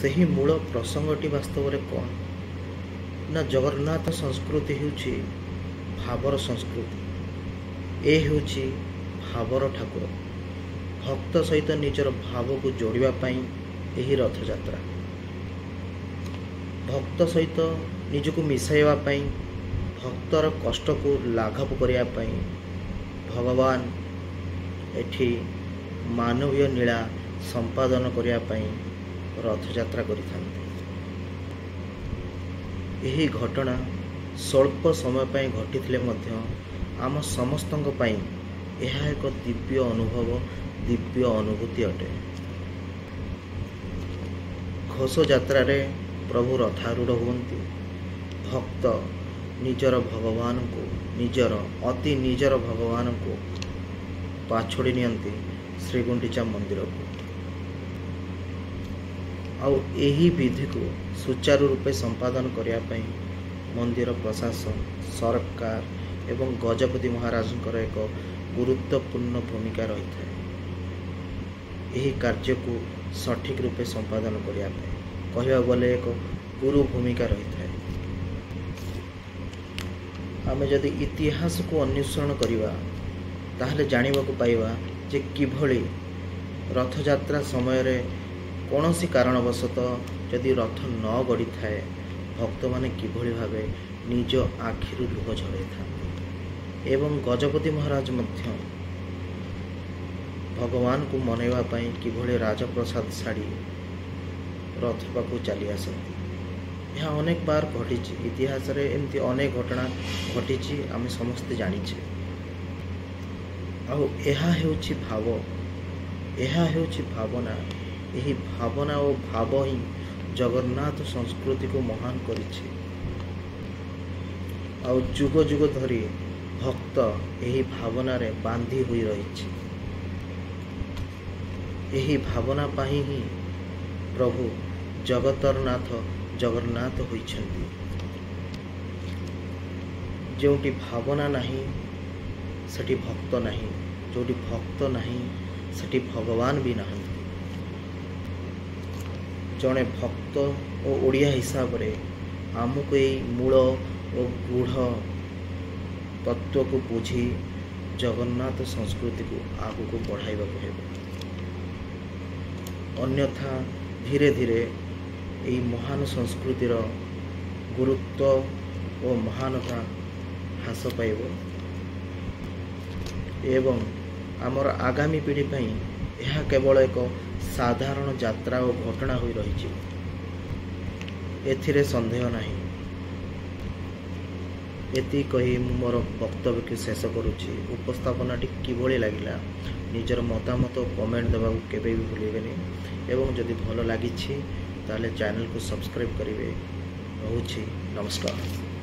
ସେହି ମୂଳ ପ୍ରସଙ୍ଗଟି ବାସ୍ତବରେ କ'ଣ ନା ଜଗନ୍ନାଥ ସଂସ୍କୃତି ହେଉଛି ଭାବର ସଂସ୍କୃତି। ଏ ହେଉଛି ଭାବର ଠାକୁର। ଭକ୍ତ ସହିତ ନିଜର ଭାବକୁ ଯୋଡ଼ିବା ପାଇଁ ଏହି ରଥଯାତ୍ରା। ଭକ୍ତ ସହିତ ନିଜକୁ ମିଶାଇବା ପାଇଁ, ଭକ୍ତର କଷ୍ଟକୁ ଲାଘବ କରିବା ପାଇଁ ଭଗବାନ ଏଠି ମାନବୀୟ ନୀଳା ସମ୍ପାଦନ କରିବା ପାଇଁ ରଥଯାତ୍ରା କରିଥାନ୍ତି। ଏହି ଘଟଣା ସ୍ୱଳ୍ପ ସମୟ ପାଇଁ ଘଟିଥିଲେ ମଧ୍ୟ ଆମ ସମସ୍ତଙ୍କ ପାଇଁ ଏହା ଏକ ଦିବ୍ୟ ଅନୁଭବ, ଦିବ୍ୟ ଅନୁଭୂତି ଅଟେ। ଘୋଷଯାତ୍ରାରେ ପ୍ରଭୁ ରଥାରୂଢ଼ ହୁଅନ୍ତି। ଭକ୍ତ ନିଜର ଭଗବାନଙ୍କୁ, ଅତି ନିଜର ଭଗବାନଙ୍କୁ ପାଛୋଡ଼ି ନିଅନ୍ତି ଶ୍ରୀଗୁଣ୍ଡିଚା ମନ୍ଦିରକୁ। ଆଉ ଏହି ବିଧିକୁ ସୁଚାରୁ ରୂପେ ସମ୍ପାଦନ କରିବା ପାଇଁ ମନ୍ଦିର ପ୍ରଶାସନ, ସରକାର ଏବଂ ଗଜପତି ମହାରାଜଙ୍କର ଏକ ଗୁରୁତ୍ୱପୂର୍ଣ୍ଣ ଭୂମିକା ରହିଥାଏ। ଏହି କାର୍ଯ୍ୟକୁ ସଠିକ୍ ରୂପେ ସମ୍ପାଦନ କରିବା ପାଇଁ କହିବାକୁ ଗଲେ ଏକ ଗୁରୁ ଭୂମିକା ରହିଥାଏ। ଆମେ ଯଦି ଇତିହାସକୁ ଅନ୍ୱେଷଣ କରିବା ତାହେଲେ ଜାଣିବାକୁ ପାଇବା ଯେ କିଭଳି ରଥଯାତ୍ରା ସମୟରେ କୌଣସି କାରଣବଶତଃ ଯଦି ରଥ ନ ଗଡ଼ିଥାଏ, ଭକ୍ତମାନେ କିଭଳି ଭାବେ ନିଜ ଆଖିରୁ ଲୁହ ଝରାଇଥାନ୍ତି ଏବଂ ଗଜପତି ମହାରାଜ ମଧ୍ୟ ଭଗବାନଙ୍କୁ ମନେଇବା ପାଇଁ କିଭଳି ରାଜପ୍ରସାଦ ଛାଡ଼ି ରଥ ପାଖକୁ ଚାଲି ଆସନ୍ତି। ଏହା ଅନେକ ବାର ଘଟିଛି। ଇତିହାସରେ ଏମିତି ଅନେକ ଘଟଣା ଘଟିଛି, ଆମେ ସମସ୍ତେ ଜାଣିଛେ। ଆଉ ଏହା ହେଉଛି ଭାବ, ଏହା ହେଉଛି ଭାବନା। ଏହି ଭାବନା ଓ ଭାବ ହିଁ ଜଗନ୍ନାଥ ସଂସ୍କୃତିକୁ ମହାନ କରିଛି। ଆଉ ଯୁଗ ଯୁଗ ଧରି ଭକ୍ତ ଏହି ଭାବନାରେ ବାନ୍ଧି ହୋଇ ରହିଛି। ଏହି ଭାବନା ପାଇଁ ହିଁ ପ୍ରଭୁ ଜଗତର ନାଥ ଜଗନ୍ନାଥ ହୋଇଛନ୍ତି। ଯେଉଁଠି ଭାବନା ନାହିଁ ସେଠି ଭକ୍ତ ନାହିଁ, ଯେଉଁଠି ଭକ୍ତ ନାହିଁ ସେଠି ଭଗବାନ ବି ନାହାନ୍ତି। ଜଣେ ଭକ୍ତ ଓ ଓଡ଼ିଆ ହିସାବରେ ଆମକୁ ଏହି ମୂଳ ଓ ଗୂଢ଼ ତତ୍ତ୍ୱକୁ ବୁଝି ଜଗନ୍ନାଥ ସଂସ୍କୃତିକୁ ଆଗକୁ ବଢ଼ାଇବାକୁ ହେବ। ଅନ୍ୟଥା ଧୀରେ ଧୀରେ ଏହି ମହାନ ସଂସ୍କୃତିର ଗୁରୁତ୍ୱ ଓ ମହାନତା ହ୍ରାସ ପାଇବ ଏବଂ ଆମର ଆଗାମୀ ପିଢ଼ି ପାଇଁ ଏହା କେବଳ ଏକ ସାଧାରଣ ଯାତ୍ରା ଓ ଘଟଣା ହୋଇ ରହିଛି, ଏଥିରେ ସନ୍ଦେହ ନାହିଁ। ଏତିକି କହି ମୁଁ ମୋର ବକ୍ତବ୍ୟକୁ ଶେଷ କରୁଛି। ଉପସ୍ଥାପନାଟି କିଭଳି ଲାଗିଲା ନିଜର ମତାମତ କମେଣ୍ଟ ଦେବାକୁ କେବେ ବି ଭୁଲିବେନି ଏବଂ ଯଦି ଭଲ ଲାଗିଛି ତାହେଲେ ଚ୍ୟାନେଲକୁ ସବସ୍କ୍ରାଇବ୍ କରିବେ। ରହୁଛି, ନମସ୍କାର।